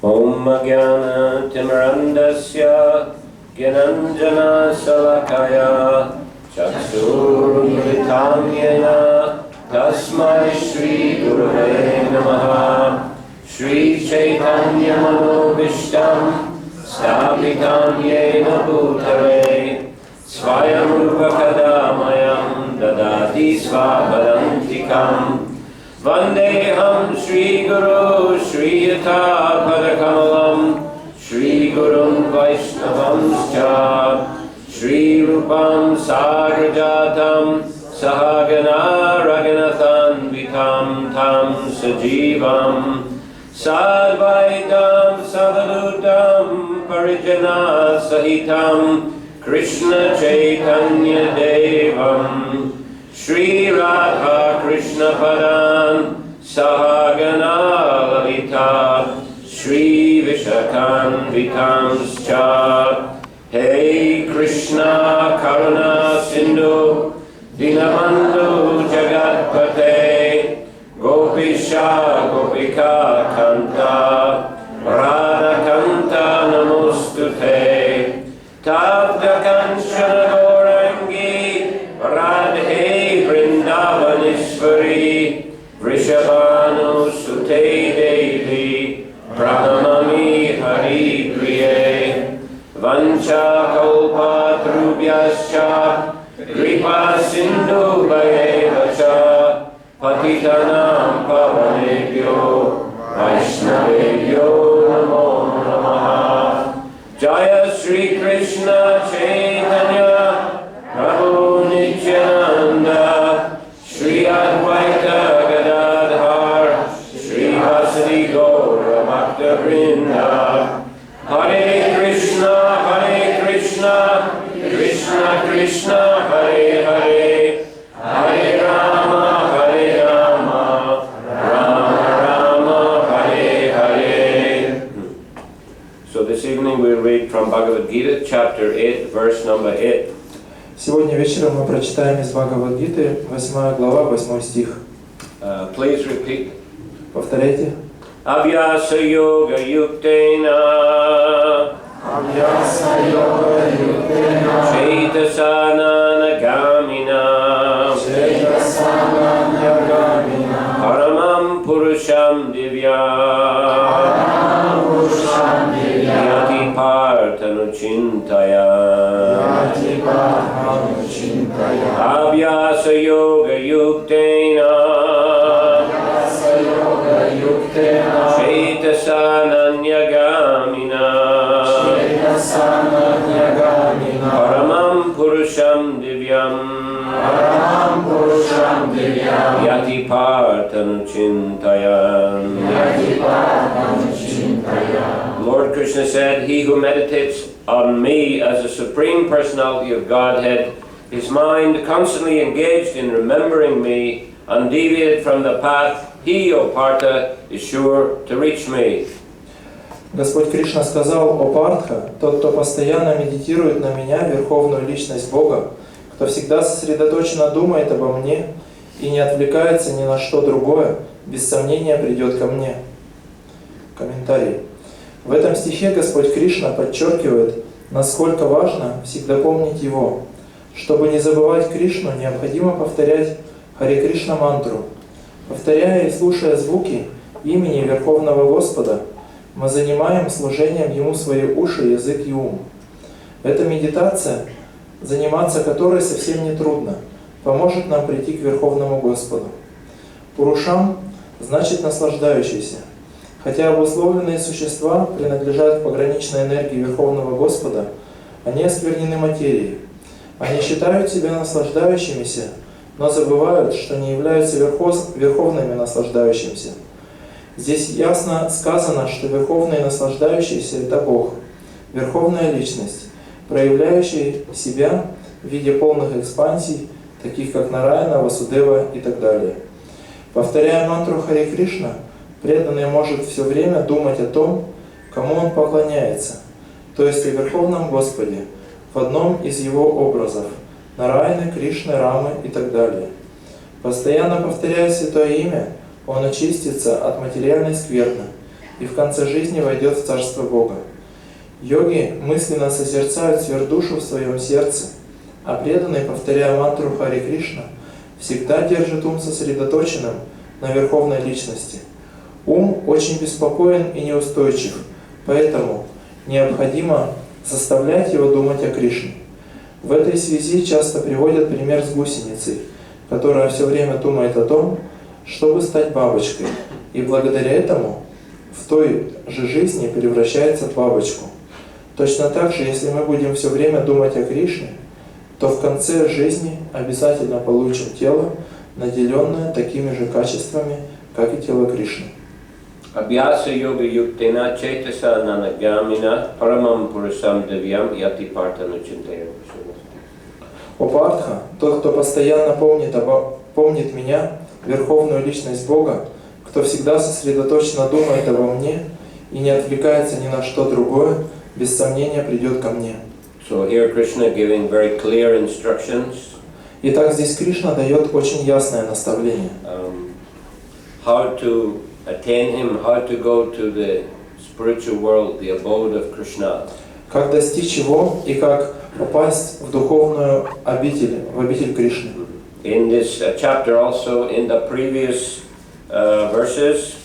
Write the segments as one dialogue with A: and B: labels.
A: Om Jnana Timirandasya Gyananjana Salakaya Chaksurmritam Yena Tasmai Shri Gurave Namaha Shri Chaitanya Manobishtam Stapitam Yena Bhutare Swayam Rupakadamayam Dadati Svabhadantikam Vandeham Shri Guru Shri Yata Padakamalam Shri Gurun Vaishnavamscha Shri Rupam Sagrajatam Sahagana Raghunathan Vitam Tam Sajivam Sadvaitam Savadutam Parijana Sahitam Krishna Chaitanya Devam Shri Radha Krishna Padan Sahagana Lalita Shri Vishakan Vitamscha Hey Krishna Karuna Sindhu Dinabandhu Jagatpate Gopisha Gopika Kanta Radha Kanta Namostute Tapta Kanchana Gaurangi Radhe Vrindavanishvari Vrishabhanu Sute Devi Pranamami Hari Priye Vancha Kalpatrubhyascha Kripa Sindhu Bhayevacha Patitanam Pavanebhyo Vaishnavebhyo Namo Namaha Jaya Shri Krishna Chaitanya Prabhu Nityananda Shri Advaita Gadadhar Shri Vasadi Gaura Bhakta Vrinda Hare Krishna Krishna Krishna Hare Hare Hare Rama Rama Hare Hare. So this evening we'll read from Bhagavad Gita chapter 8 verse number 8.
B: Сегодня вечером мы прочитаем из Бхагавад-гиты 8 глава, 8 стих.
A: Please repeat.
B: Повторяйте.
A: Abhyasa yoga yuktena Chaitasana nagamina Paramam Purusham Divya Yati Parthanuchintaya Abhyasa yoga yuktena Chaitasana Paramam Purusham Divyam Yati Parthanuchintaya. Lord Krishna said, he who meditates on me as a supreme personality of Godhead, his mind constantly engaged in remembering me, undeviated from the path, he, O Partha, is sure to reach me.
B: Господь Кришна сказал: «О Партха, тот, кто постоянно медитирует на меня, Верховную Личность Бога, кто всегда сосредоточенно думает обо мне и не отвлекается ни на что другое, без сомнения придет ко мне». Комментарий. В этом стихе Господь Кришна подчеркивает, насколько важно всегда помнить Его. Чтобы не забывать Кришну, необходимо повторять Харе Кришна мантру. Повторяя и слушая звуки имени Верховного Господа, мы занимаем служением Ему свои уши, язык и ум. Эта медитация, заниматься которой совсем не трудно, поможет нам прийти к Верховному Господу. Пурушам значит наслаждающийся. Хотя обусловленные существа принадлежат к пограничной энергии Верховного Господа, они осквернены материей. Они считают себя наслаждающимися, но забывают, что не являются верховными наслаждающимися. Здесь ясно сказано, что Верховный наслаждающийся – это Бог, Верховная Личность, проявляющая себя в виде полных экспансий, таких как Нараяна, Васудева и так далее. Повторяя мантру Харе Кришна, преданный может все время думать о том, кому он поклоняется, то есть о Верховном Господе, в одном из его образов – Нараяны, Кришны, Рамы и так далее. Постоянно повторяя Святое Имя, он очистится от материальной скверны и в конце жизни войдет в Царство Бога. Йоги мысленно созерцают сверхдушу в своем сердце, а преданный, повторяя мантру Харе Кришна, всегда держит ум сосредоточенным на Верховной Личности. Ум очень беспокоен и неустойчив, поэтому необходимо заставлять его думать о Кришне. В этой связи часто приводят пример с гусеницей, которая все время думает о том, чтобы стать бабочкой, и благодаря этому в той же жизни превращается в бабочку. Точно так же, если мы будем все время думать о Кришне, то в конце жизни обязательно получим тело, наделенное такими же качествами, как и тело Кришны.
A: Abhyasa yoga yuktena cetasa nanagamina paramam purusam divyam yati partanu chintayam.
B: О Партха, тот, кто постоянно помнит меня, Верховную Личность Бога, кто всегда сосредоточенно думает обо мне и не отвлекается ни на что другое, без сомнения придет ко мне.
A: So here Krishna giving very clear instructions.
B: Итак, здесь Кришна дает очень ясное наставление.
A: How to attain him, how to go to the spiritual world, the abode of Krishna.
B: Как достичь его и как попасть в духовную обитель, в обитель Кришны.
A: In this chapter also, in the previous verses,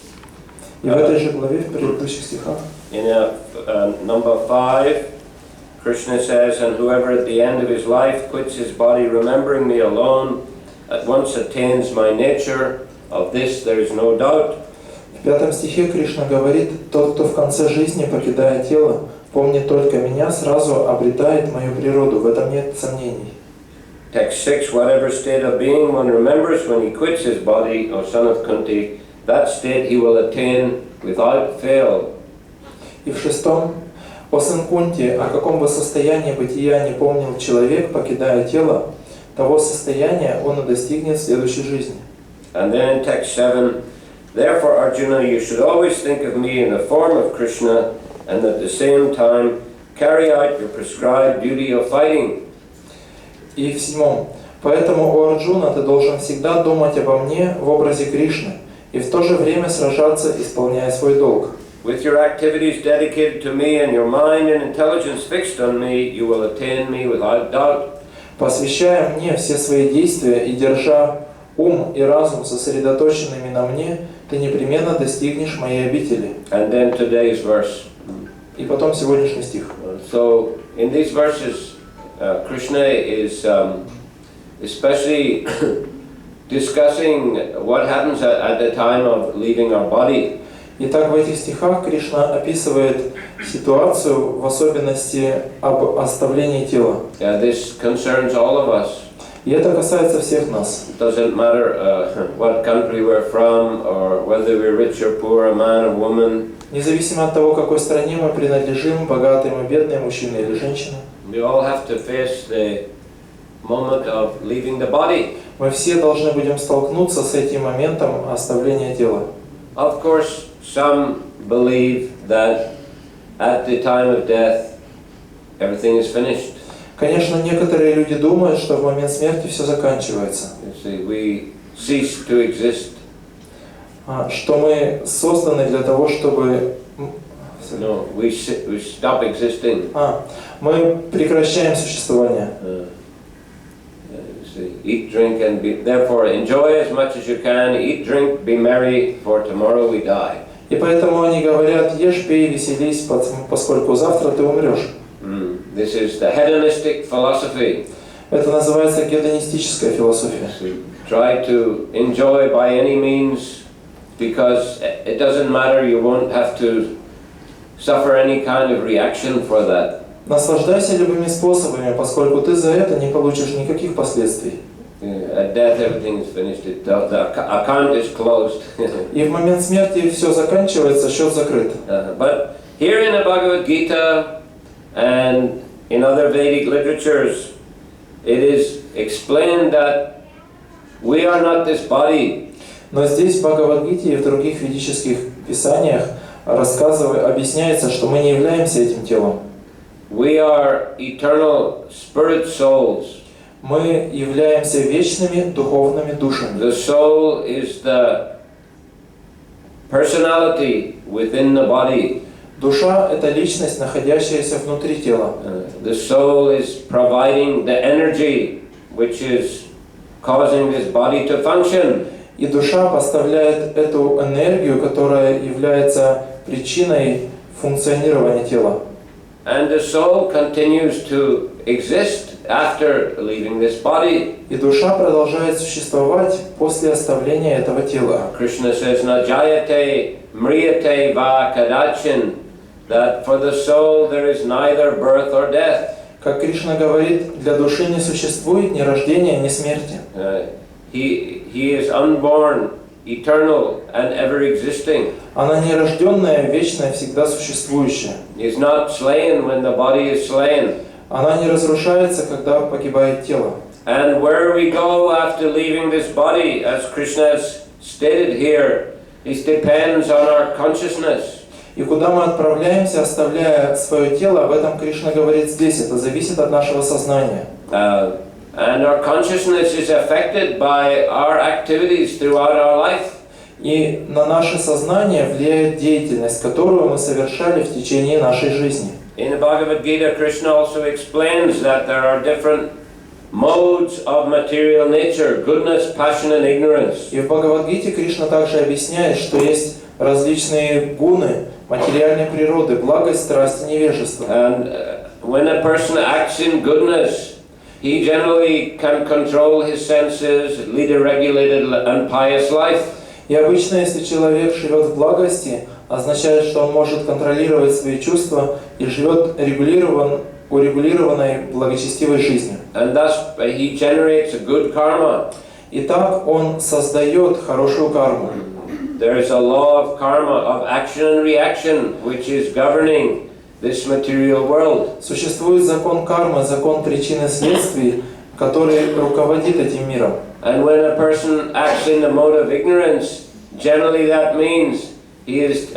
B: И в этой же главе, в предыдущих стихах,
A: in number 5, Krishna says, and whoever at the end of his life quits his body, remembering me alone, at once attains my nature. Of this there is no doubt.
B: В 5 стихе Кришна говорит: тот, кто в конце жизни, покидая тело, помнит только меня, сразу обретает мою природу, в этом нет сомнений.
A: Text 6, whatever state of being one remembers when he quits his body, O son of Kunti, that state he will attain without fail.
B: И в 6, о сын Кунти, о каком бы состоянии бытия не помнил человек, покидая тело, того состояния он и достигнет в следующей жизни.
A: And then in text 7, therefore Arjuna, you should always think of me in the form of Krishna, and at the same time carry out your prescribed duty of fighting.
B: И в 7, поэтому, о Арджуна, ты должен всегда думать обо мне в образе Кришны, и в то же время сражаться, исполняя свой долг.
A: With your activities dedicated to me and your mind and intelligence fixed on me, you will attain me without doubt.
B: Посвящая мне все свои действия и держа ум и разум сосредоточенными на мне, ты непременно достигнешь моей обители.
A: And then today's verse.
B: И потом сегодняшний стих.
A: So in these verses, Krishna is especially discussing what happens at the time of leaving our body.
B: Итак, в этих стихах Кришна описывает ситуацию, в особенности об оставлении тела.
A: This concerns all of us.
B: И это касается всех нас.
A: It doesn't matter what country we're from, or whether we're rich or poor, a man or woman.
B: Независимо от того, какой стране мы принадлежим, богатым и бедным, мужчина или женщина.
A: We all have to face the moment of leaving the body.
B: Мы все должны будем столкнуться с этим моментом оставления тела.
A: Of course, some believe that at the time of death, everything is finished.
B: Конечно, некоторые люди думают, что в момент смерти все заканчивается.
A: You see, we cease to exist.
B: Что мы созданы для того, чтобы...
A: No, we stop existing.
B: Мы прекращаем существование.
A: Eat, drink, and be, therefore enjoy as much as you can. Eat, drink, be merry, for tomorrow we die.
B: И поэтому они говорят: ешь, пей, веселись, поскольку завтра ты умрешь.
A: This is the hedonistic philosophy.
B: Это называется гедонистическая философия.
A: Try to enjoy by any means, because it doesn't matter. You won't have to suffer any kind of reaction for that.
B: Наслаждайся любыми способами, поскольку ты за это не получишь никаких последствий.
A: At death, everything is finished. The account is closed.
B: И в момент смерти все заканчивается, счет закрыт.
A: But here in the Bhagavad Gita and in other Vedic literatures, it is explained that we are not this body.
B: Но здесь в Бхагавад-гите и в других ведических писаниях объясняется, что мы не являемся этим телом.
A: We are eternal spirit souls.
B: Мы являемся вечными духовными душами.
A: The soul is the personality within the body.
B: Душа – это личность, находящаяся внутри тела.
A: The soul is providing the energy which is causing this body to function.
B: И душа поставляет эту энергию, которая является причиной функционирования тела.
A: And the soul continues to exist after leaving this body.
B: И душа продолжает существовать после оставления этого тела.
A: Krishna says, "Na jayate mriyate va kadachin," that for the soul there is neither birth or death.
B: Как Кришна говорит, для души не существует ни рождения, ни смерти.
A: He is unborn, eternal, and ever existing.
B: Она нерожденная, вечная, всегда существующая.
A: He is not slain when the body is slain.
B: Она не разрушается, когда погибает тело.
A: And where we go after leaving this body, as Krishna has stated here, it depends on our consciousness.
B: И куда мы отправляемся, оставляя свое тело, об этом Кришна говорит здесь. Это зависит от нашего сознания.
A: And our consciousness is affected by our activities throughout our life.
B: И на наше сознание влияет деятельность, которую мы совершали в течение нашей жизни.
A: In the Bhagavad Gita, Krishna also explains that there are different modes of material nature: goodness, passion, and ignorance.
B: И в Бхагавад-гите Кришна также объясняет, что есть различные гуны материальной природы: благость, страсть и невежество.
A: And when a person acts in goodness, he generally can control his senses, lead a regulated and pious life.
B: И обычно, если человек живет в благости, означает, что он может контролировать свои чувства и живет урегулированной, благочестивой жизнью.
A: And thus he generates a good karma.
B: И так он создает хорошую карму.
A: There is a law of karma, of action and reaction, which is governing this material world.
B: Существует закон кармы, закон причин и следствий, который руководит этим миром.
A: And when a person acts in the mode of ignorance, generally that means he is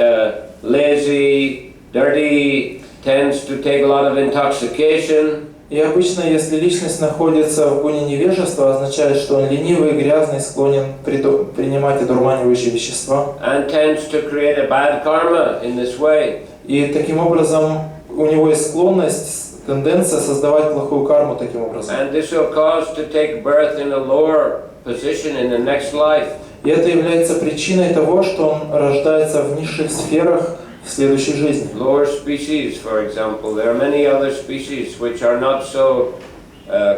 A: lazy, dirty, tends to take a lot of intoxication.
B: И обычно, если личность находится в гуне невежества, означает, что он ленивый, грязный, склонен принимать одурманивающие вещества.
A: And tends to create a bad karma in this way.
B: И таким образом у него есть склонность, тенденция создавать плохую карму таким образом.
A: And this will cause to take birth in a lower position in the next life.
B: И это является причиной того, что он рождается в низших сферах в следующей жизни.
A: Lower species, for example. There are many other species which are not so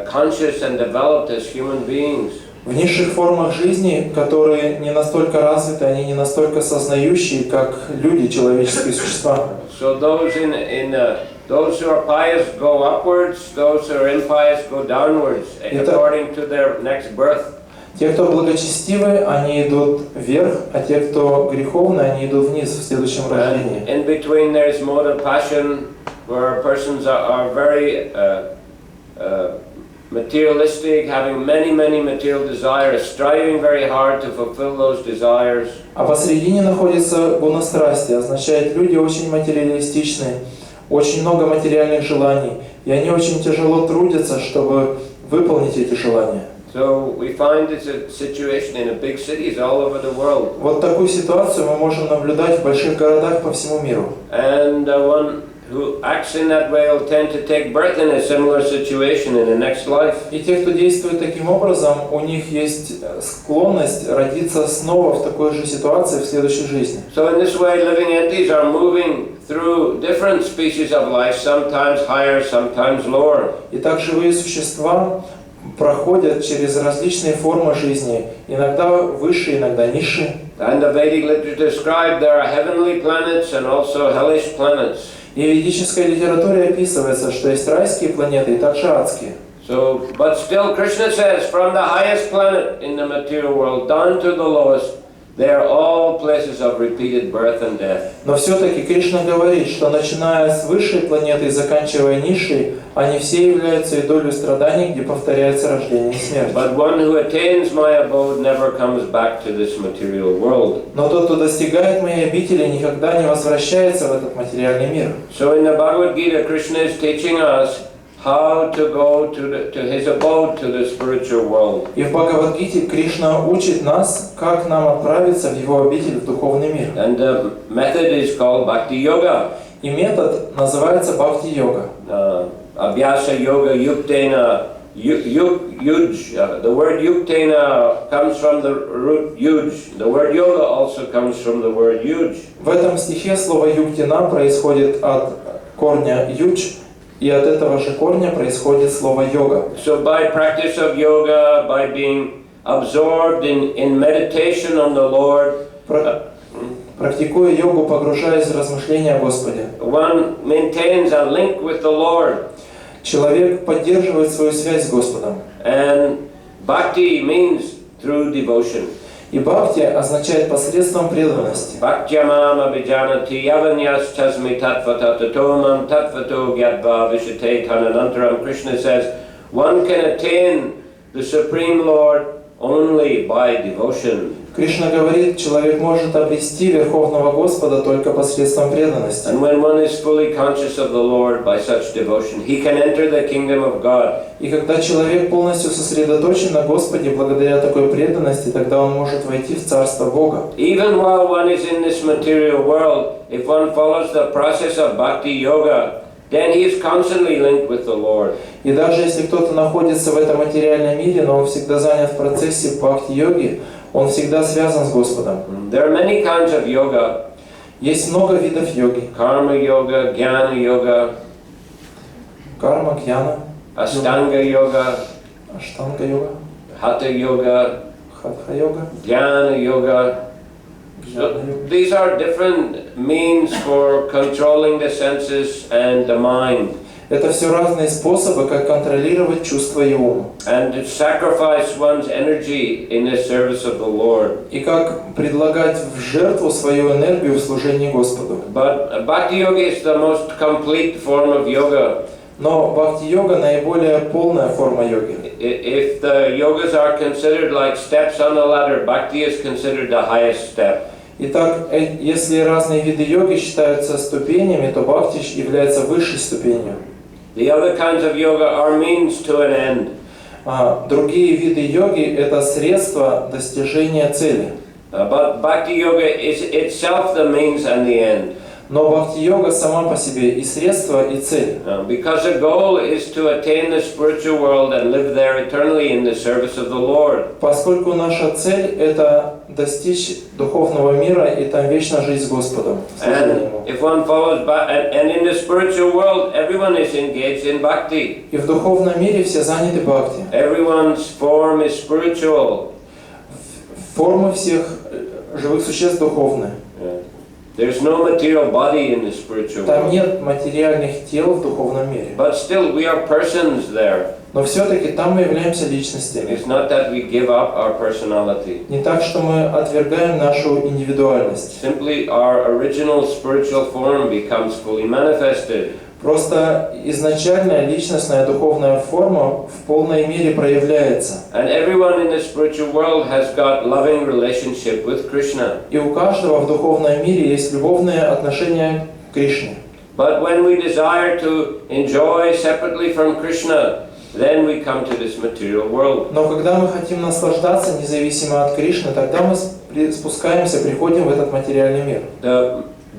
A: conscious and developed as human beings.
B: В низших формах жизни, которые не настолько развиты, они не настолько сознающие, как люди, человеческие существа.
A: So those those who are pious go upwards, those who are impious go downwards, according to their next birth.
B: Те, кто благочестивы, они идут вверх, а те, кто греховны, они идут вниз в следующем рождении.
A: In between there is mode of passion, where persons are very materialistic, having many material desires, striving very hard to fulfill those desires.
B: А посередине находится гуна страсти, означает, люди очень материалистичны, очень много материальных желаний, и они очень тяжело трудятся, чтобы выполнить эти желания.
A: So we find this a situation in the big cities all over the world.
B: Вот такую ситуацию мы можем наблюдать в больших городах по всему миру.
A: And one who acts in that way will tend to take birth in a similar situation in the next life.
B: И те, кто действует таким образом, у них есть склонность родиться снова в такой же ситуации в следующей жизни.
A: So in this way, living entities are moving through different species of life, sometimes higher, sometimes lower.
B: И так живые существа проходят через различные формы жизни, иногда выше, иногда ниже.
A: And the Vedic literature described there are heavenly planets and also hellish planets.
B: И в ведической литературе описывается, что есть райские планеты и также адские.
A: So, but still Krishna says, from the highest planet in the material world down to the lowest, they are all places of repeated birth and death.
B: Но все-таки Кришна говорит, что начиная с высшей планеты и заканчивая низшей, они все являются идолью страданий, где повторяется рождение и смерть.
A: But one who attains my abode never comes back to this material world.
B: Но тот, кто достигает моей обители, никогда не возвращается в этот материальный мир.
A: So in the Bhagavad Gita, Krishna is teaching us how to go to his abode, to the spiritual world.
B: И в Бхагавад-гите Кришна учит нас, как нам отправиться в его обитель, в духовный мир.
A: And the method is called Bhakti Yoga.
B: И метод называется Бхакти-йога.
A: Abhyasa Yoga Yuktena Yuj. The word Yuktena comes from the root Yuj. The word Yoga also comes from the word Yuj.
B: В этом стихе слово юктина происходит от корня юдж, и от этого же корня происходит слово йога.
A: So by practice of yoga, by being absorbed in meditation on the Lord,
B: Практикуя йогу, погружаясь в размышления о Господе,
A: one maintains a link with the Lord.
B: человек поддерживает свою связь с Господом.
A: And bhakti means through devotion.
B: И бхакти означает посредством преданности.
A: Bhaktyamam abhijanati yavanyas tasmi tatvata tatomam tatvato gyatva vishate tananantaram. Krishna says, one can attain the Supreme Lord only by devotion.
B: Кришна говорит, человек может обрести Верховного Господа только посредством преданности.
A: And when one is fully conscious of the Lord by such devotion, he can enter the kingdom of God.
B: И когда человек полностью сосредоточен на Господе, благодаря такой преданности, тогда он может войти в Царство Бога.
A: Even while one is in this material world, if one follows the process of bhakti yoga, then he is constantly linked with the Lord.
B: И даже если кто-то находится в этом материальном мире, но он всегда занят в процессе бхакти-йоги, он всегда связан с Господом.
A: There are many kinds of yoga.
B: Есть много видов йоги.
A: Karma yoga, jnana yoga,
B: Карма, гьяна,
A: ashtanga yoga,
B: аштанга-йога,
A: hatha yoga,
B: хатха-йога,
A: jnana yoga. So these are different means for controlling the senses and the mind.
B: Это все разные способы, как контролировать чувства и ум.
A: And to sacrifice one's energy in the service of the Lord.
B: И как предлагать в жертву свою энергию в служении Господу.
A: But bhakti yoga is the most complete form of yoga.
B: Но бхакти-йога наиболее полная форма йоги.
A: If the yogas are considered like steps on the ladder, bhakti is considered the highest step.
B: Итак, если разные виды йоги считаются ступенями, то бхакти является высшей ступенью.
A: The other kinds of yoga are means to an end.
B: Другие виды йоги – это средства достижения цели.
A: But bhakti yoga is itself the means and the end.
B: Но бхакти-йога сама по себе и средство, и цель.
A: Because the goal is to attain the spiritual world and live there eternally in the service of the Lord.
B: Поскольку наша цель – это достичь духовного мира и там вечно жить с Господом.
A: And if one follows, and in the spiritual world, everyone is engaged in bhakti.
B: И в духовном мире все заняты бхакти.
A: Everyone's form is spiritual.
B: Формы всех живых существ духовны.
A: There's no material body in the spiritual
B: Там
A: world.
B: нет материальных тел в духовном мире.
A: But still, we are persons there.
B: Но все-таки там мы являемся личностями.
A: It's not that we give up our personality.
B: Не так, что мы отвергаем нашу индивидуальность.
A: Simply, our original spiritual form becomes fully manifested.
B: Просто изначальная личностная духовная форма в полной мере проявляется.
A: And everyone in the spiritual world has got loving relationship with Krishna.
B: И у каждого в духовном мире есть любовное отношение к Кришне.
A: But when we desire to enjoy separately from Krishna, then we come to this material world.
B: Но когда мы хотим наслаждаться независимо от Кришны, тогда мы спускаемся, приходим в этот материальный мир.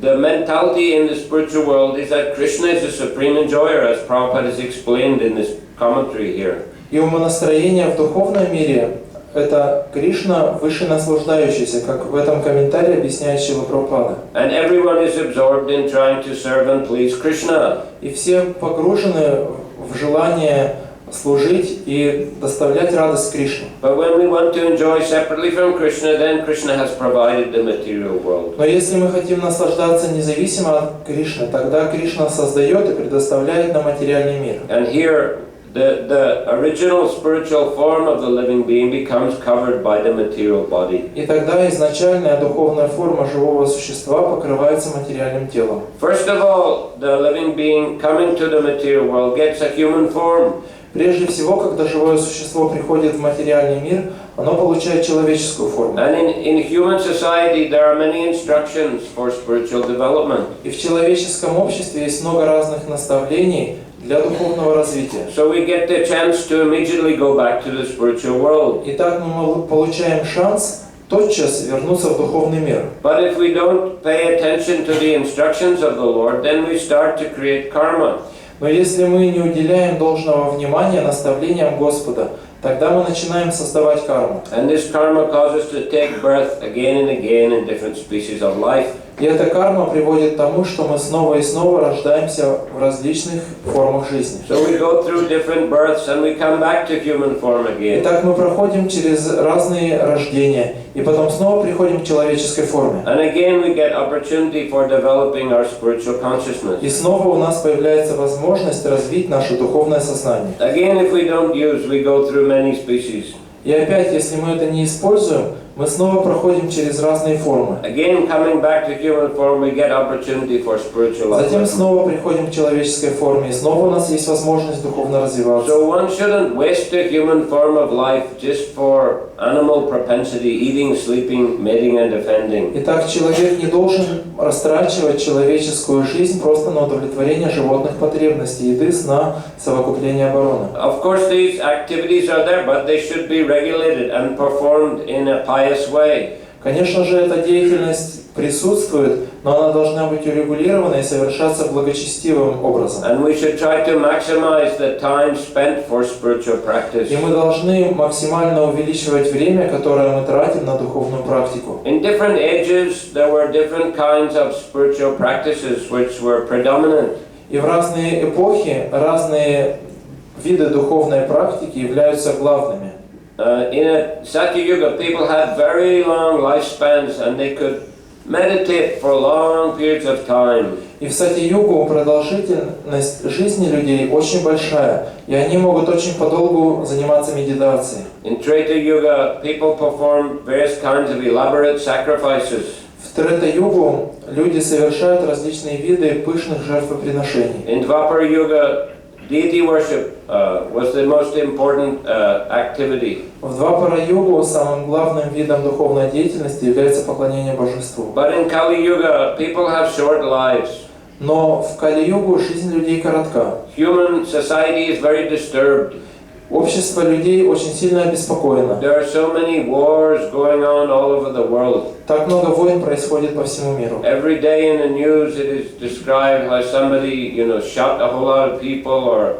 A: The mentality in the spiritual world is that Krishna is the supreme enjoyer, as Prabhupada has explained in this commentary here.
B: И умонастроение в духовном мире – это Кришна, высший наслаждающийся, как в этом комментарии объясняет Шрила Прабхупада.
A: And everyone is absorbed in trying to serve and please Krishna.
B: И все погружены в желание служить и доставлять радость Кришне.
A: But when we want to enjoy separately from Krishna, then Krishna has provided the material world.
B: Но если мы хотим наслаждаться независимо от Кришны, тогда Кришна создает и предоставляет нам материальный мир.
A: And here, the original spiritual form of the living being becomes covered by the material body.
B: И тогда изначальная духовная форма живого существа покрывается материальным телом.
A: First of all, the living being coming to the material world gets a human form.
B: Прежде всего, когда живое существо приходит в материальный мир, оно получает человеческую форму.
A: And in human society, there are many instructions for spiritual development.
B: И в человеческом обществе есть много разных наставлений для духовного развития.
A: So we get the chance to immediately go back to the spiritual world.
B: Итак, мы получаем шанс тотчас вернуться в духовный мир.
A: But if we don't pay attention to the instructions of the Lord, then we start to create karma.
B: Но если мы не уделяем должного внимания наставлениям Господа, тогда мы начинаем создавать карму.
A: And this karma causes us to take birth again and again in different species of life.
B: И эта карма приводит к тому, что мы снова и снова рождаемся в различных формах жизни.
A: So we go through different births and we come back to human form again.
B: Итак, мы проходим через разные рождения, и потом снова приходим к человеческой форме.
A: And again we get opportunity for developing our spiritual consciousness.
B: И снова у нас появляется возможность развить наше духовное сознание.
A: Again, if we don't use, we go through many species.
B: И опять, если мы это не используем, мы снова проходим через разные формы.
A: Again, coming back to human form, we get opportunity for spiritual
B: Затем
A: upliftment.
B: снова приходим к человеческой форме, и снова у нас есть возможность духовно развиваться.
A: So one shouldn't waste the human form of life just for animal propensity, eating, sleeping, mating and defending.
B: Итак, человек не должен растрачивать человеческую жизнь просто на удовлетворение животных потребностей, еды, сна, совокупления обороны.
A: Of course, these activities are there, but they should be regulated and performed in a pious way.
B: Конечно же, эта деятельность присутствует, но она должна быть урегулирована и совершаться благочестивым образом.
A: And we should try to maximize the time spent for spiritual practice.
B: И мы должны максимально увеличивать время, которое мы тратим на духовную практику.
A: In different ages, there were different kinds of spiritual practices which were predominant.
B: И в разные эпохи разные виды духовной практики являются главными.
A: In a Satya Yuga, people had very long lifespans and they could meditate for long periods of time.
B: И в Сати-югу продолжительность жизни людей очень большая, и они могут очень подолгу заниматься медитацией.
A: In Treta Yuga, people performed various kinds of elaborate sacrifices.
B: В Трета-югу люди совершают различные виды пышных жертвоприношений.
A: In Dvapara Yuga, deity worship was the most important activity.
B: В Двапара-югу самым главным видом духовной деятельности является поклонение божеству.
A: But in Kali Yuga, people have short lives.
B: Но в Кали-югу жизнь людей коротка.
A: Human society is very disturbed.
B: Общество людей очень сильно обеспокоено.
A: There are so many wars going on all over the world.
B: Так много войн происходит по всему миру.
A: Every day in the news it is described how somebody, shot a whole lot of people or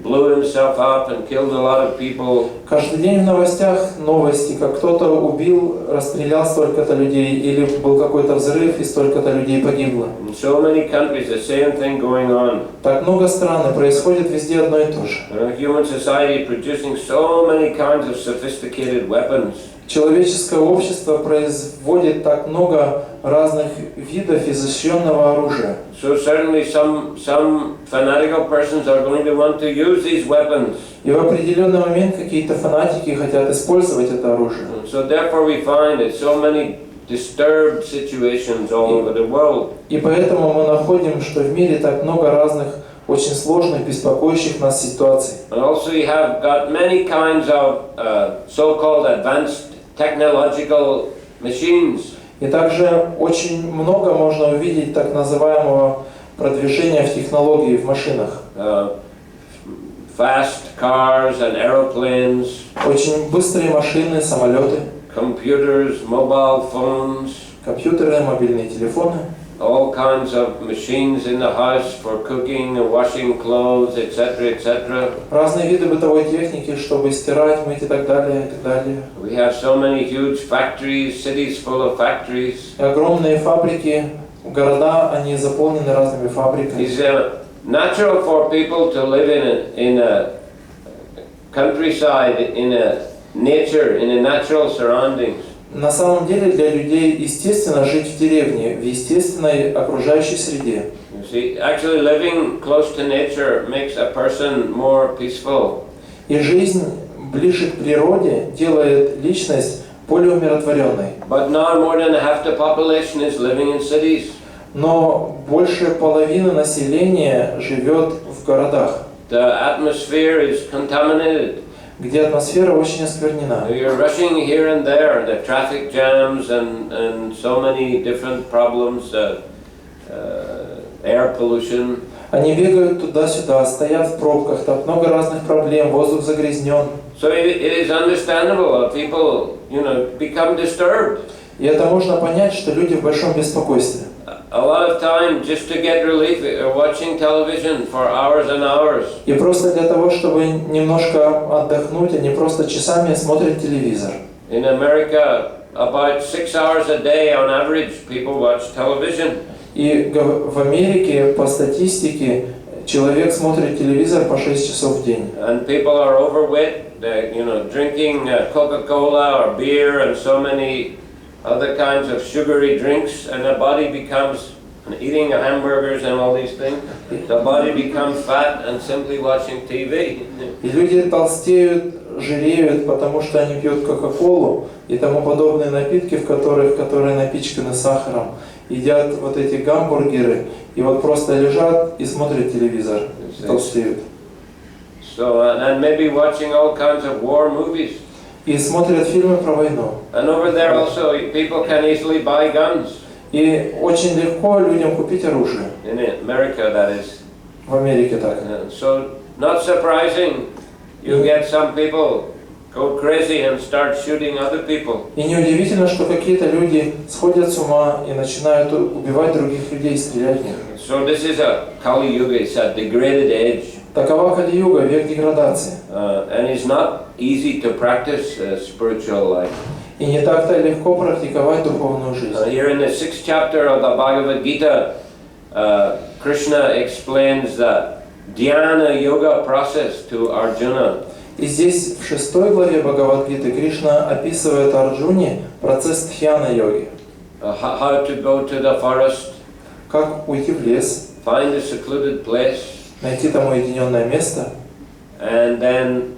A: blew himself up and killed a lot of people.
B: Каждый день в новостях новости, как кто-то убил, расстрелял столько-то людей, или был какой-то взрыв и столько-то людей погибло.
A: In so many countries the same thing going on.
B: Так много стран, и происходит везде одно и то же.
A: Human society producing so many kinds of sophisticated weapons.
B: Человеческое общество производит так много разных видов изощренного оружия.
A: So certainly some fanatical persons are going to want to use these weapons.
B: И в определенный момент какие-то фанатики хотят использовать это оружие.
A: So therefore we find that so many disturbed situations all over the world.
B: И поэтому мы находим, что в мире так много разных очень сложных, беспокоящих нас ситуаций.
A: And also you have got many kinds of so-called advanced technological machines.
B: И также очень много можно увидеть так называемого продвижения в технологии, в машинах.
A: Fast cars and aeroplanes.
B: Очень быстрые машины, самолеты.
A: Computers, mobile phones.
B: Компьютеры, мобильные телефоны.
A: All kinds of machines in the house for cooking and washing clothes, etc., etc.
B: Разные виды бытовой техники, чтобы стирать, мыть и так далее, и так далее.
A: We have so many huge factories, cities full of factories.
B: И огромные фабрики, города, они заполнены разными фабриками.
A: It's natural for people to live in a countryside, in a nature, in a natural surroundings.
B: На самом деле для людей естественно жить в деревне, в естественной окружающей среде.
A: You see, actually living close to nature makes a person more peaceful.
B: И жизнь ближе к природе делает личность более умиротворенной.
A: But now more than half the population is living in cities.
B: Но больше половины населения живет в городах,
A: The atmosphere is contaminated.
B: где атмосфера очень осквернена.
A: You're rushing here and there, the traffic jams and so many different problems, air pollution.
B: Они бегают туда-сюда, стоят в пробках, там много разных проблем, воздух загрязнен.
A: So it is understandable that people, become disturbed.
B: И это можно понять, что люди в большом беспокойстве.
A: A lot of time just to get relief, watching television for hours and hours.
B: И просто для того, чтобы немножко отдохнуть, они просто часами смотрят телевизор.
A: In America, about 6 hours a day on average, people watch television.
B: И в Америке, по статистике, человек смотрит телевизор по 6 часов в день.
A: And people are overweight, drinking Coca-Cola or beer and so many other kinds of sugary drinks, and the body becomes, and eating hamburgers and all these things, the body becomes fat and simply watching TV.
B: И люди толстеют, жиреют, потому что они пьют Кока-Колу и тому подобные напитки, которые напичканы сахаром, едят вот эти гамбургеры, и вот просто лежат и смотрят телевизор, толстеют.
A: So, and maybe watching all kinds of war movies.
B: И смотрят фильмы про войну.
A: And over there also, people can easily buy guns.
B: И очень легко людям купить оружие.
A: In America, that is.
B: В Америке так.
A: So, not surprising, you get some people go crazy and start shooting other people.
B: И неудивительно, что какие-то люди сходят с ума и начинают убивать других людей и стрелять в них.
A: So this is a Kali Yuga, it's a degraded age.
B: Такова Кали-юга, век деградации.
A: And it's not easy to practice spiritual life.
B: И не так-то легко практиковать духовную жизнь.
A: Here in the 6th chapter of the Bhagavad Gita, Krishna explains the Dhyana Yoga process to Arjuna.
B: И здесь в 6 главе Бхагавад-гиты Кришна описывает Арджуне процесс дхьяна-йоги.
A: How to go to the forest,
B: Как уйти в лес,
A: find a secluded place,
B: найти там уединенное место,
A: and then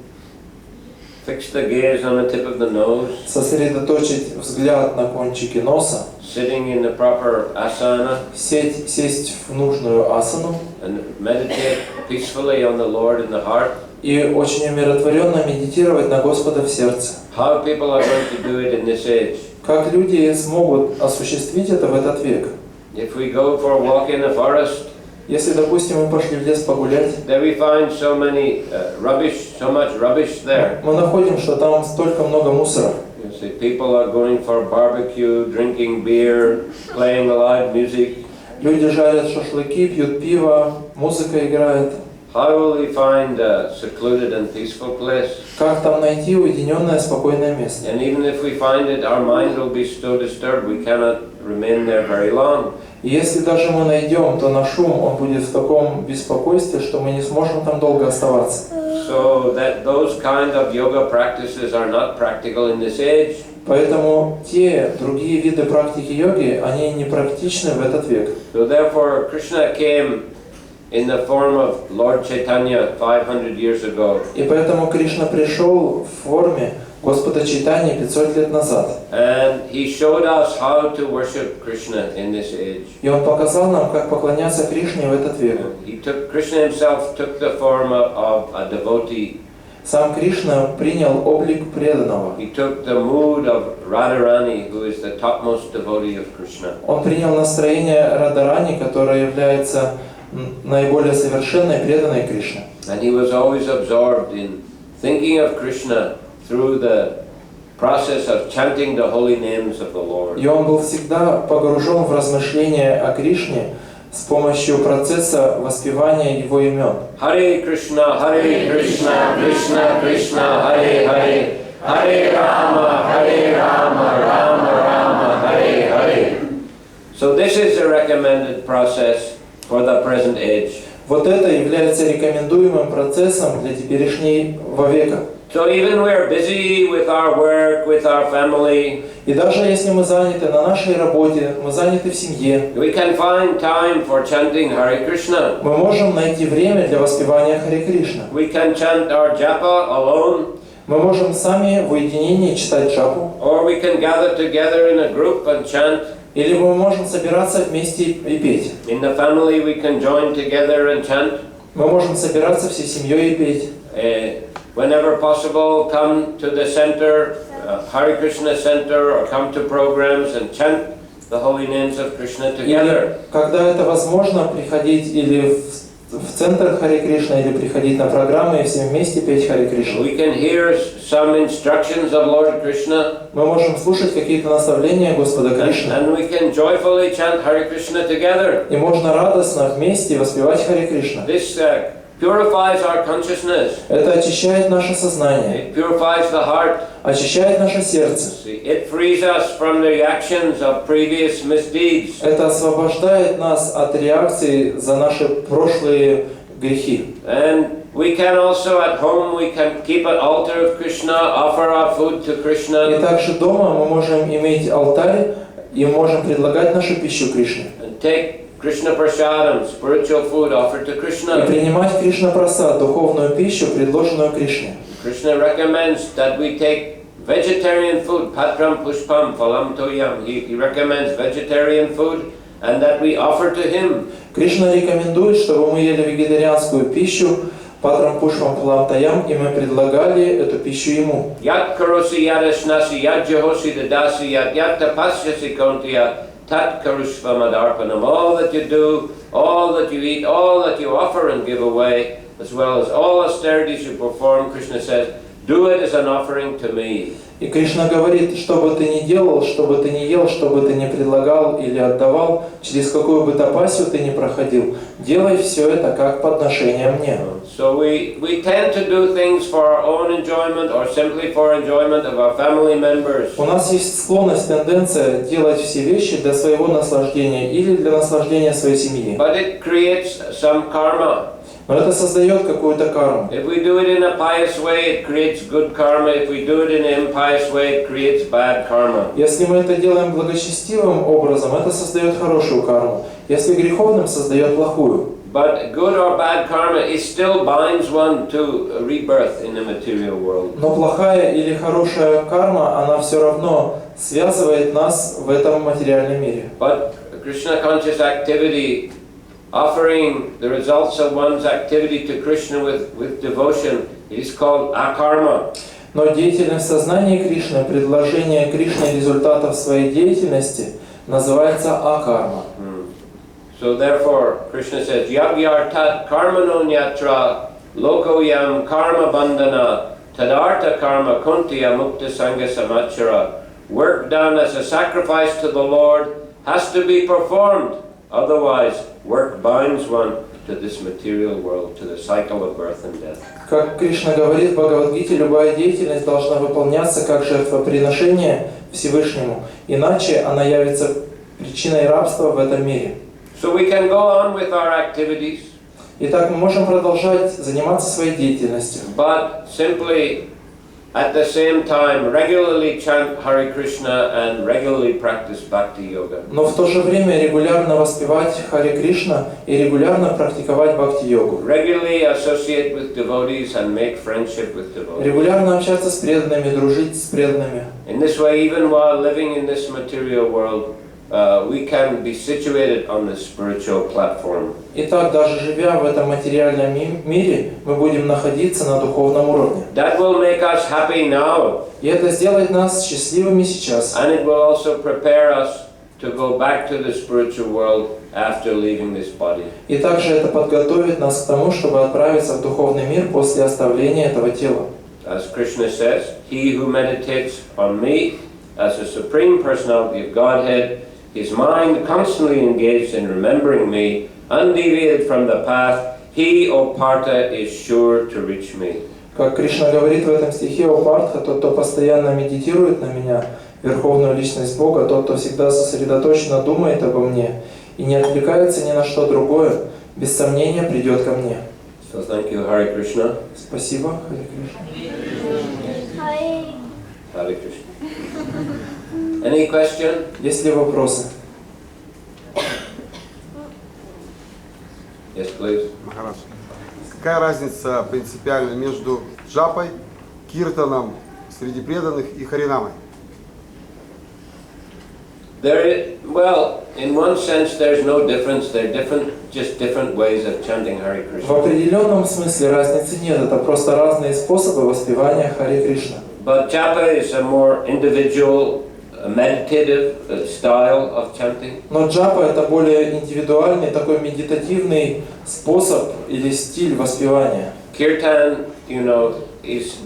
A: fix the gaze on the tip of the nose,
B: сосредоточить взгляд на кончике носа,
A: sitting in the proper asana,
B: сесть в нужную асану
A: and meditate peacefully on the Lord in the heart.
B: и очень умиротворенно медитировать на Господа в сердце.
A: How people are going to do it in this age?
B: Как люди смогут осуществить это в этот век?
A: If we go for a walk in the forest,
B: Если, допустим, мы пошли в лес погулять,
A: then we find so much rubbish there.
B: мы находим, что там столько много мусора.
A: You see, people are going for barbecue, drinking beer, playing loud music.
B: Люди жарят шашлыки, пьют пиво, музыка играет.
A: How will we find a secluded and peaceful place?
B: Как там найти уединенное, спокойное место?
A: And even if we find it, our mind will be so disturbed we cannot remain there very long.
B: И если даже мы найдем, то наш ум, он будет в таком беспокойстве, что мы не сможем там долго оставаться.
A: So that those kind of yoga practices are not practical in this age.
B: Поэтому те другие виды практики йоги, они не практичны в этот век.
A: So therefore, Krishna came in the form of Lord Chaitanya 500 years ago.
B: И поэтому Кришна пришел в форме Господа Чайтаньи 500 лет назад.
A: And he showed us how to worship Krishna in this age.
B: И он показал нам, как поклоняться Кришне в этот век.
A: Krishna himself took the form of a devotee.
B: Сам Кришна принял облик преданного.
A: He took the mood of Radharani, who is the topmost devotee of Krishna.
B: Он принял настроение Радарани, которая является наиболее совершенной, преданной Кришне.
A: And he was always absorbed in thinking of Krishna through the process of chanting the holy names of the Lord.
B: И он был всегда погружен в размышления о Кришне с помощью процесса воспевания его имен.
A: Hare Krishna, Krishna Krishna, Hare Hare, Hare Rama, Rama Rama, Hare Hare. So this is a recommended process for the present age.
B: Вот это является рекомендуемым процессом для теперешнего века.
A: So even we are busy with our work, with our family,
B: И даже если мы заняты на нашей работе, мы заняты в семье,
A: we can find time for chanting Hare Krishna.
B: мы можем найти время для воспевания Харе Кришна.
A: We can chant our japa alone,
B: Мы можем сами в уединении читать джапу,
A: or we can gather together in a group and chant.
B: или мы можем собираться вместе и петь.
A: In the family we can join together and chant.
B: Мы можем собираться всей семьей и петь.
A: Whenever possible, come to the center, Hare Krishna center, or come to programs and chant the holy names of Krishna
B: Или,
A: together.
B: когда это возможно, приходить или в центр Харе Кришна, или приходить на программы и все вместе петь Харе Кришна.
A: We can hear some instructions of Lord Krishna.
B: Мы можем слушать какие-то наставления Господа Кришны.
A: And we can joyfully chant Hare Krishna together.
B: И можно радостно вместе воспевать Харе Кришна.
A: This purifies our consciousness.
B: Это очищает наше сознание,
A: It purifies the heart.
B: очищает наше сердце.
A: It frees us from the reactions of previous misdeeds.
B: Это освобождает нас от реакции за наши прошлые грехи.
A: And we can also at home, we can keep an altar of Krishna, offer our food to
B: И
A: Krishna,
B: также дома мы можем иметь алтарь и можем предлагать нашу пищу Кришне.
A: and take Krishna prasadam, spiritual food offered to
B: И
A: Krishna.
B: принимать Кришна прасад, духовную пищу, предложенную Кришне.
A: Krishna recommends that we take vegetarian food, patram pushpam phalam toyam. He recommends vegetarian food and that we offer to him.
B: Кришна рекомендует, чтобы мы ели вегетарианскую пищу, патрам пушпам палам и мы предлагали эту пищу ему.
A: Yat karosi yadashnasi yad jahosi dadasi yad yat tapasyasi kontiya tat karushvamadarpanam. All that you do, all that you eat, all that you offer and give away, as well as all austerities you perform, Krishna says, do it as an offering to me.
B: И Кришна говорит, что бы ты ни делал, что бы ты ни ел, что бы ты ни предлагал или отдавал, через какую бы тапасию ты ни проходил, делай все это как подношение мне.
A: So we tend to do things for our own enjoyment or simply for enjoyment of our family members.
B: У нас есть склонность, тенденция делать все вещи для своего наслаждения или для наслаждения своей семьи.
A: But it creates some karma.
B: Но это создает какую-то карму.
A: If we do it in a pious way, it creates good karma. If we do it in an impious way, it creates bad karma.
B: Если мы это делаем благочестивым образом, это создает хорошую карму. Если греховным, создает плохую.
A: But good or bad karma, it still binds one to rebirth in the material world.
B: Но плохая или хорошая карма, она все равно связывает нас в этом материальном мире.
A: But Krishna conscious activity, offering the results of one's activity to Krishna with devotion, is called akarma.
B: Но деятельность сознания Кришны, предложение Кришне результатов своей деятельности называется акарма.
A: So therefore, Krishna says, Yagyartat karmano nyatra lokoyam karma bandhana tadartha karma kuntiya mukta sangha samachara. Work done as a sacrifice to the Lord has to be performed. Otherwise, work binds one to this material world, to the cycle of birth and death.
B: Как Кришна говорит в Бхагавад-гите, любая деятельность должна выполняться как жертвоприношение Всевышнему, иначе она явится причиной рабства в этом мире.
A: So we can go on with our activities,
B: Итак, мы можем продолжать заниматься своей деятельностью,
A: but simply at the same time regularly chant Hare Krishna and regularly practice Bhakti Yoga.
B: но в то же время регулярно воспевать Харе Кришна и регулярно практиковать бхакти-йогу.
A: Regularly associate with devotees and make friendship with devotees.
B: Регулярно общаться с преданными, дружить с преданными.
A: In this way, even while living in this material world, we can be situated on the spiritual platform.
B: Итак, даже живя в этом материальном мире, мы будем находиться на духовном уровне.
A: That will make us happy now,
B: И это сделает нас счастливыми сейчас.
A: and it will also prepare us to go back to the spiritual world after leaving this body.
B: И также это подготовит нас к тому, чтобы отправиться в духовный мир после оставления этого тела.
A: As Krishna says, he who meditates on me as a supreme personality of Godhead, his mind constantly engaged in remembering me, undeviated from the path, he, O Partha, is sure to reach me.
B: Как Кришна говорит в этом стихе, о Партха, тот, кто постоянно медитирует на меня, Верховную Личность Бога, тот, кто всегда сосредоточенно думает обо мне и не отвлекается ни на что другое, без сомнения придет ко мне.
A: So thank you, Hare Krishna.
B: Спасибо, Харе Кришна.
A: Hare Krishna. Any question?
B: Есть ли вопросы?
A: Yes, please.
C: Махарадж, какая разница принципиально между джапой, киртаном среди преданных и харинамой?
A: Well, in one sense, there's no difference. They're just different ways of chanting Hare
B: В
A: Krishna.
B: определенном смысле разницы нет, это просто разные способы воспевания Харе Кришна.
A: But japa is a more individual a meditative style of chanting.
B: Но джапа это более индивидуальный, такой медитативный способ или стиль воспевания.
A: Kirtan, you know,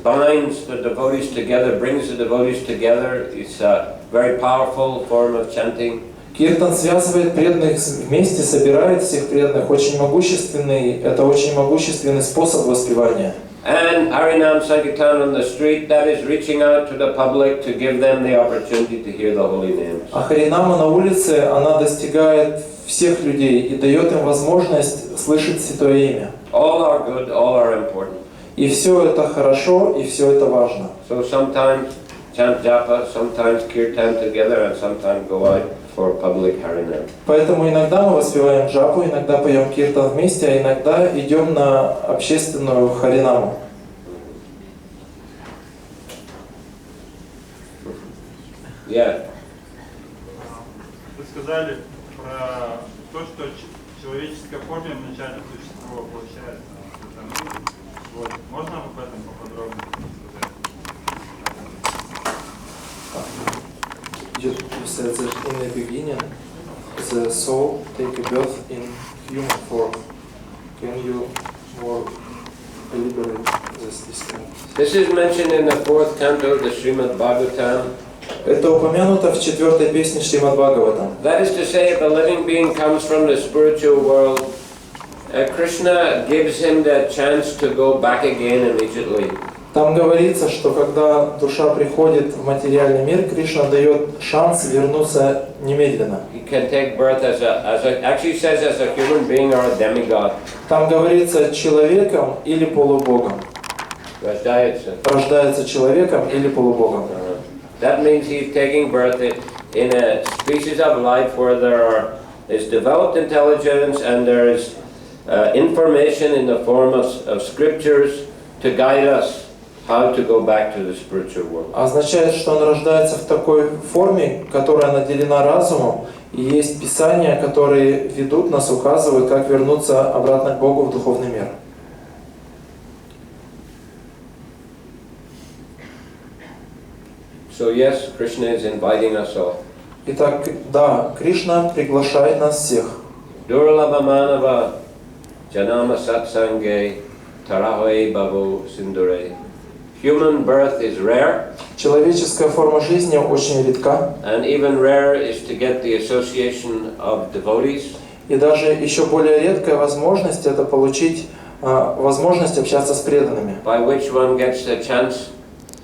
A: binds the devotees together, brings the devotees together. It's a very powerful form of chanting.
B: Киртан связывает преданных вместе, собирает всех преданных. Это очень могущественный способ воспевания.
A: And Harinam Sankirtan on the street, that is reaching out to the public to give them the opportunity to hear the holy names.
B: А Харинама на улице, она достигает всех людей и дает им возможность слышать Святое Имя.
A: All are good, all are important.
B: И все это хорошо, и все это важно.
A: So sometimes chant japa, sometimes kirtan together, and sometimes go out for public harinam.
B: Поэтому иногда мы воспеваем джапу, иногда поем киртан вместе, а иногда идем на общественную харинаму.
A: Yeah.
D: Вы сказали про то, что человеческая форма вначале существо воплощается в этом мире. Вот. Можно об этом поподробнее сказать?
B: You said that in the beginning the soul take a birth in human form. Can you more elaborate this description?
A: This is mentioned in the 4th canto of the Srimad Bhagavatam.
B: Это упомянуто в 4-й песне Шримад Бхагаватам.
A: That is to say, if a living being comes from the spiritual world, Krishna gives him the chance to go back again immediately.
B: Там говорится, что когда душа приходит в материальный мир, Кришна дает шанс вернуться немедленно.
A: He can take birth actually says as a human being or a demigod.
B: Там говорится человеком или полубогом. Рождается человеком или полубогом.
A: That means he's taking birth in a species of life where there is developed intelligence and there is information in the form of scriptures to guide us how to go back to the spiritual world.
B: Означает, что он рождается в такой форме, которая наделена разумом, и есть писания, которые ведут нас, указывают, как вернуться обратно к Богу в духовный мир.
A: So yes, Krishna is inviting us all.
B: Итак, да, Кришна приглашает нас всех.
A: Durlabha manava janama satsange tarahoe bhavo sindure. Human birth is rare.
B: Человеческая форма жизни очень редка.
A: And even rarer is to get the association of devotees.
B: И даже еще более редкая возможность это получить возможность общаться с преданными.
A: By which one gets the chance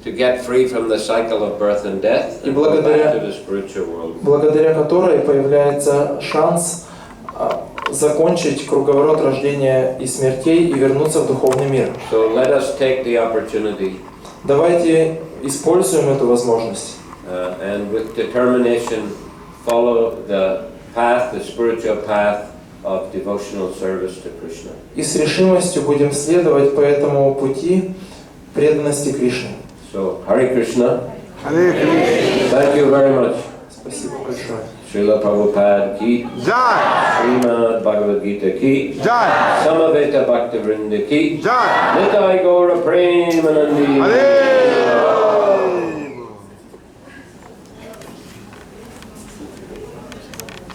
A: to get free from the cycle of birth and death and go back to the spiritual world.
B: Благодаря которой появляется шанс закончить круговорот рождения и смертей и вернуться в духовный мир.
A: So let us take the opportunity.
B: Давайте используем эту возможность.
A: And with determination follow the path, the spiritual path of devotional service to Krishna.
B: И с решимостью будем следовать по этому пути преданности Кришне.
A: So, Hare Krishna.
C: Hare Krishna.
A: Thank you very much.
B: Спасибо большое.
A: Srila Prabhupada ki,
C: Jai.
A: Srimad Bhagavad Gita ki,
C: Jai.
A: Samaveta Bhaktivinoda ki,
C: Jai.
A: Nitai Gaura Premanandi.
C: Hare